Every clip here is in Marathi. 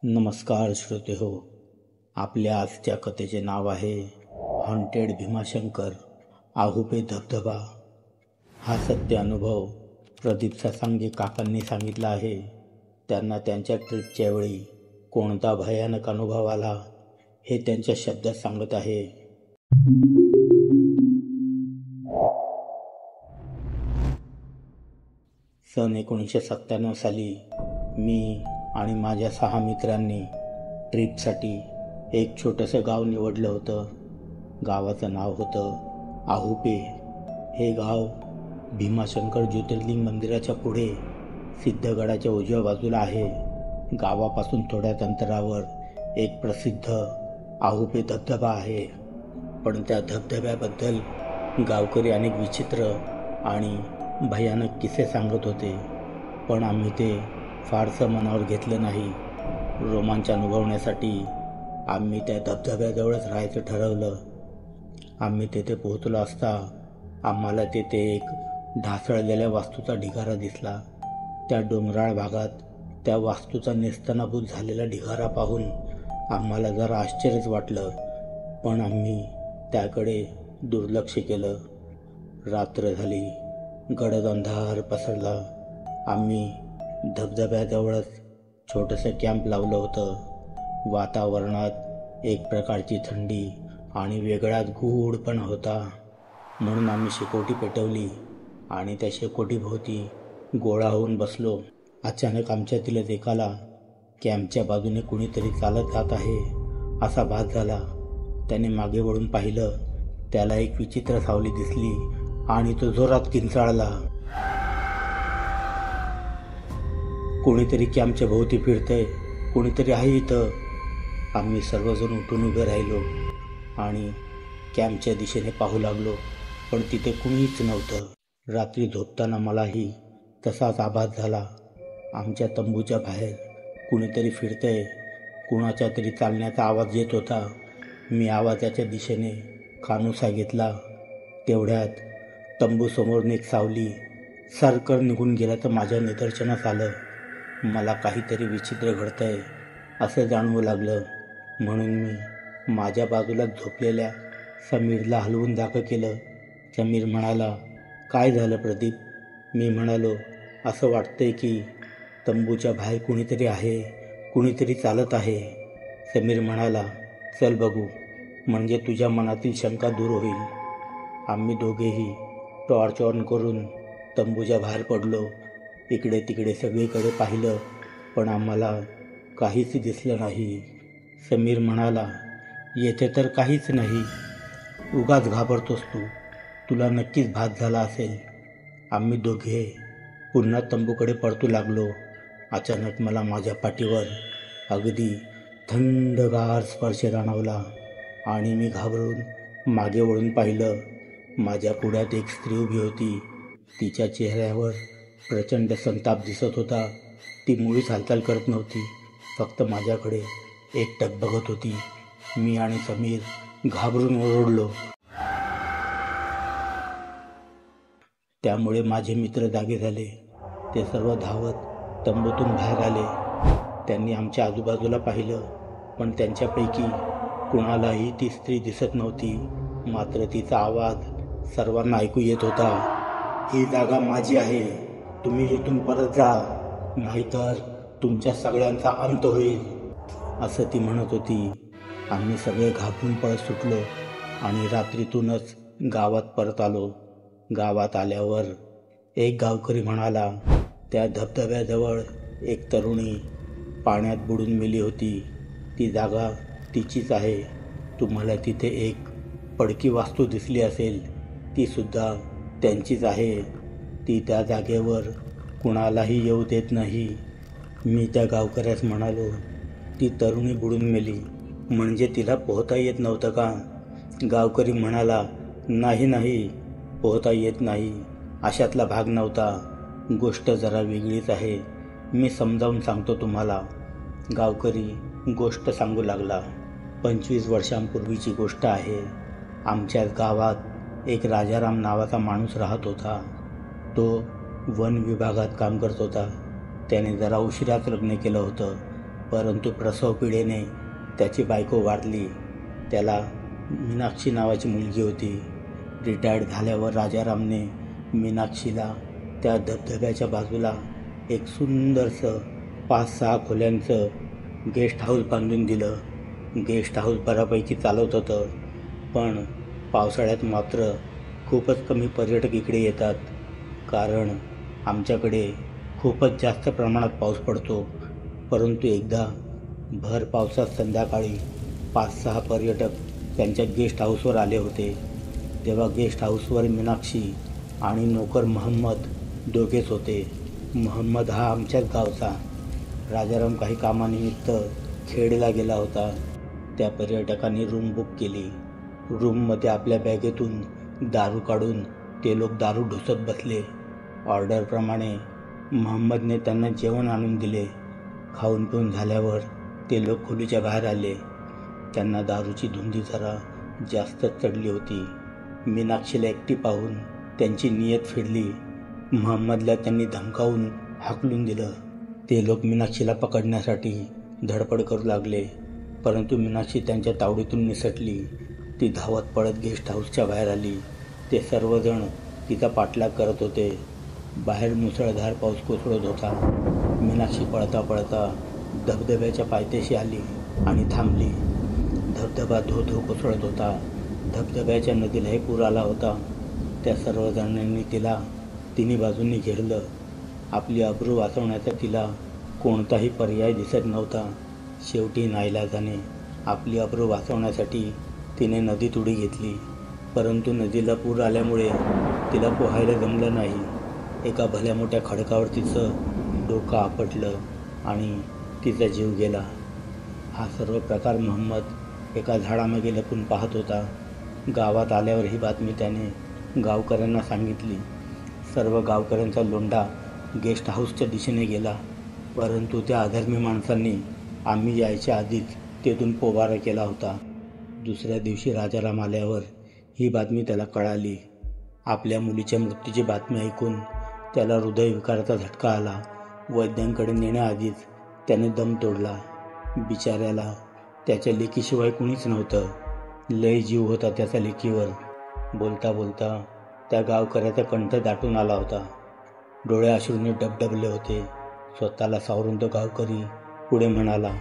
नमस्कार श्रोते हो. आपल्या आजच्या कथेचे नाव आहे हॉन्टेड भीमाशंकर आहुपे धबधबा. हा सत्य अनुभव प्रदीप ससांगे काकांनी सांगितला आहे. त्यांना त्यांच्या ट्रिपच्या वेळी कोणता भयानक अनुभव आला हे त्यांच्या शब्दात सांगत आहे. सन 1997 साली मी आणि माझ्या 6 मित्रांनी ट्रिपसाठी एक छोटंसं गाव निवडलं होतं. गावाचं नाव होतं आहुपे. हे गाव भीमाशंकर ज्योतिर्लिंग मंदिराच्या पुढे सिद्धगडाच्या उजव्या बाजूला आहे. गावापासून थोड्याच अंतरावर एक प्रसिद्ध आहुपे धबधबा आहे. पण त्या धबधब्याबद्दल गावकरी अनेक विचित्र आणि भयानक किस्से सांगत होते. पण आम्ही ते फारसं मनावर घेतलं नाही. रोमांच अनुभवण्यासाठी आम्ही त्या धबधब्याजवळच राहायचं ठरवलं. आम्ही तेथे पोहोचलो असता आम्हाला तेथे एक ढासळलेल्या वास्तूचा ढिगारा दिसला. त्या डोंगराळ भागात त्या वास्तूचा नेस्तनाबूत झालेला ढिगारा पाहून आम्हाला जरा आश्चर्यच वाटलं, पण आम्ही त्याकडे दुर्लक्ष केलं. रात्र झाली, गडद अंधार पसरला. आम्ही धबधब्याजवळच छोटंसं कॅम्प लावलं होतं. वातावरणात एक प्रकारची थंडी आणि वेगळाच गूढपणा होता. म्हणून आम्ही शेकोटी पेटवली आणि त्या शेकोटीभोवती गोळा होऊन बसलो. अचानक आमच्यातीलच एकाला कॅम्पच्या बाजूने कुणीतरी चालत जात आहे असा भास झाला. त्याने मागे वळून पाहिलं. त्याला एक विचित्र सावली दिसली आणि तो जोरात किंचाळला. कोणीतरी कॅम्पच्या भोवती फिरतंय, कोणीतरी आहे इथं. आम्ही सर्वजण उठून उभे राहिलो आणि कॅम्पच्या दिशेने पाहू लागलो, पण तिथे कुणीच नव्हतं. रात्री झोपताना मलाही तसाच आभास झाला. आमच्या तंबूच्या बाहेर कुणीतरी फिरतंय. कुणाच्या तरी चालण्याचा आवाज येत होता. मी आवाजाच्या दिशेने कानोसा घेतला. तेवढ्यात तंबूसमोरून एक सावली सरकळ निघून गेल्याचं माझ्या निदर्शनास आलं. मला काहीतरी विचित्र घडतंय असं जाणवू लागलं. म्हणून मी माझ्या बाजूला झोपलेल्या समीरला हलवून जागं केलं. समीर म्हणाला, काय झालं प्रदीप? मी म्हणालो, असं वाटतंय की तंबूच्या बाहेर कुणीतरी आहे, कुणीतरी चालत आहे. समीर म्हणाला, चल बघू, म्हणजे तुझ्या मनातील शंका दूर होईल. आम्ही दोघेही टॉर्च ऑन करून तंबूच्या बाहेर पडलो. इकडे तिकडे सगळीकडे पाहिलं, पण आम्हाला काहीच दिसलं नाही. समीर म्हणाला, येथे तर काहीच नाही, उगाच घाबरतोस तू, तुला नक्कीच भास झाला असेल. आम्ही दोघे पुन्हा तंबूकडे परतू लागलो. अचानक मला माझ्या पाठीवर अगदी थंडगार स्पर्श जाणवला आणि मी घाबरून मागे वळून पाहिलं. माझ्या पुढ्यात एक स्त्री उभी होती. तिच्या चेहऱ्यावर प्रचंड संताप दिसत होता. ती मुळीच हालचाल करत नव्हती, फक्त माझ्याकडे एकटक बघत होती. मी आणि समीर घाबरून ओरडलो. त्यामुळे माझे मित्र जागे झाले. ते सर्व धावत तंबूतून बाहेर आले. त्यांनी आमच्या आजूबाजूला पाहिलं, पण त्यांच्यापैकी कुणालाही ती स्त्री दिसत नव्हती. मात्र तिचा आवाज सर्वांना ऐकू येत होता. ही जागा माझी आहे, तुम्ही इथून परत जा, नाहीतर तुमच्या सगळ्यांचा अंत होईल, असं ती म्हणत होती. आम्ही सगळे घाबरून पळत सुटलो आणि रात्रीतूनच गावात परत आलो. गावात आल्यावर एक गावकरी म्हणाला, त्या धबधब्याजवळ एक तरुणी पाण्यात बुडून मेली होती. ती जागा तिचीच आहे. तुम्हाला तिथे एक पडकी वास्तू दिसली असेल, ती सुद्धा त्यांचीच आहे. ती त्या जागेवर कुणालाही येऊ देत नाही. मी त्या गावकऱ्यास म्हणालो, ती तरुणी बुडून मेली म्हणजे तिला पोहता येत नव्हतं का? गावकरी म्हणाला, नाही, पोहता येत नाही, अशातला भाग नव्हता. गोष्ट जरा वेगळीच आहे, मी समजावून सांगतो तुम्हाला. गावकरी गोष्ट सांगू लागला. 25 वर्षांपूर्वीची गोष्ट आहे. आमच्याच गावात एक राजाराम नावाचा माणूस राहत होता. तो वन विभागात काम करत होता. त्याने जरा उशिराच लग्न केलं होतं. परंतु प्रसव पीडेने त्याची बायको वारली. त्याला मीनाक्षी नावाची मुलगी होती. रिटायर्ड झाल्यावर राजारामने मीनाक्षीला त्या धबधब्याच्या बाजूला एक सुंदरसं 5-6 खोल्यांचं गेस्ट हाऊस बांधून दिलं. गेस्ट हाऊस बऱ्यापैकी चालवत होतं, पण पावसाळ्यात मात्र खूपच कमी पर्यटक इकडे येतात, कारण आमच्याकडे खूपच जास्त प्रमाणात पाऊस पडतो. परंतु एकदा भर पावसात संध्याकाळी 5-6 पर्यटक त्यांच्या गेस्ट हाऊसवर आले होते. तेव्हा गेस्ट हाऊसवर मीनाक्षी आणि नोकर महम्मद दोघेच होते. महम्मद हा आमच्याच गावचा. राजाराम काही कामानिमित्त खेडला गेला होता. त्या पर्यटकांनी रूम बुक केली. रूममध्ये आपल्या बॅगेतून दारू काढून ते लोक दारू ढोसत बसले. ऑर्डरप्रमाणे महम्मदने त्यांना जेवण आणून दिले. खाऊन पिऊन झाल्यावर ते लोक खोलीच्या बाहेर आले. त्यांना दारूची धुंदी जरा जास्तच चढली होती. मीनाक्षीला एकटी पाहून त्यांची नियत फिरली. महम्मदला त्यांनी धमकावून हाकलून दिलं. ते लोक मीनाक्षीला पकडण्यासाठी धडपड करू लागले, परंतु मीनाक्षी त्यांच्या तावडीतून निसटली. ती धावत पळत गेस्ट हाऊसच्या बाहेर आली. ते सर्वजण तिचा पाठलाग करत होते. बाहेर मुसळधार पाऊस कोसळत होता. मीनाक्षी पळता पळता धबधब्याच्या पायथ्याशी आली आणि थांबली. धबधबा धो धो कोसळत होता. धबधब्याच्या नदीलाही पूर आला होता. त्या सर्वजणांनी तिला तिन्ही बाजूंनी घेरलं. आपली अब्रू वाचवण्याचा तिला कोणताही पर्याय दिसत नव्हता. शेवटी नाईलाजाने आपली अब्रू वाचवण्यासाठी तिने नदीत उडी घेतली. परंतु नदीला पूर आल्यामुळे तिला पोहायला जमलं नाही. एका भल्या मोठ्या खडकावर तिचं डोकं आपटलं आणि तिचा जीव गेला. हा सर्व प्रकार महम्मद एका झाडामागे लपून पाहत होता. गावात आल्यावर ही बातमी त्याने गावकऱ्यांना सांगितली. सर्व गावकऱ्यांचा लोंढा गेस्ट हाऊसच्या दिशेने गेला, परंतु त्या अधर्मी माणसांनी आम्ही यायच्या आधीच तेथून पोबारा केला होता. दुसऱ्या दिवशी राजाराम आल्यावर ही बातमी त्याला कळाली. आपल्या मुलीच्या मृत्यूची बातमी ऐकून त्याला हृदयविकाराचा झटका आला. वैद्यांकडे नेण्याआधीच त्याने दम तोडला. बिचाऱ्याला त्याच्या लेकीशिवाय कुणीच नव्हतं. लय जीव होता त्याचा लेकीवर. बोलता बोलता त्या गावकऱ्याचा कंठ दाटून आला होता. डोळे अश्रूने डबडबले होते. स्वतःला सावरून तो गावकरी पुढे म्हणाला,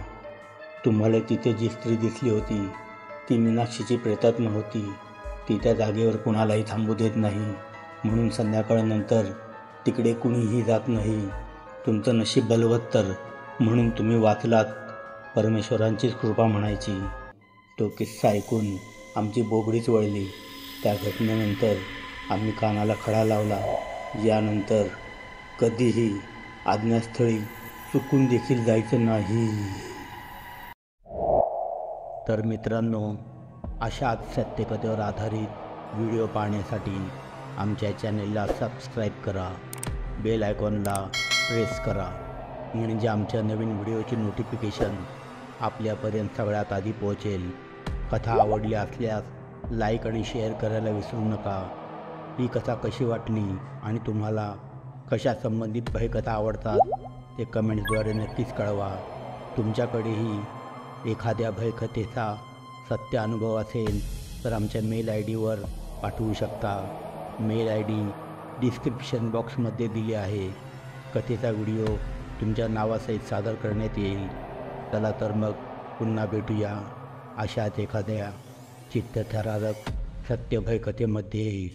तुम्हाला तिथे जी स्त्री दिसली होती ती मीनाक्षीची प्रेतात्मा होती. ती त्या जागेवर कुणालाही थांबू देत नाही, म्हणून संध्याकाळनंतर तिकडे कुणीही जात नाही. तुमचं नशीब बलवत्तर, म्हणून तुम्ही वाचलात. परमेश्वरांचीच कृपा म्हणायची. तो किस्सा ऐकून आमची बोबडीच वळली. त्या घटनेनंतर आम्ही कानाला खडा लावला. यानंतर कधीही अज्ञातस्थळी चुकून देखील जायचं नाही. तर मित्रांनो, अशाच सत्यकथेवर आधारित व्हिडिओ पाहण्यासाठी आमच्या चॅनेलला सबस्क्राईब करा. बेल आयकॉनला प्रेस करा, म्हणजे आमच्या नवीन व्हिडिओची नोटिफिकेशन आपल्यापर्यंत सगळ्यात आधी पोहोचेल. कथा आवडली असल्यास लाईक आणि शेअर करायला विसरू नका. ही कथा कशी वाटली आणि तुम्हाला कशा संबंधित भयकथा आवडतात ते कमेंट्सद्वारे नक्कीच कळवा. तुमच्याकडेही एखाद्या भयकथेचा सत्य अनुभव असेल तर आमच्या मेल ID वर पाठवू शकता. मेल ID डिस्क्रिप्शन बॉक्समध्ये दिली आहे. कथेचा व्हिडिओ तुमच्या नावासहित सादर करण्यात येईल. चला तर मग पुन्हा भेटूया अशाच एखाद्या चित्तथरारक सत्यभय कथेमध्ये.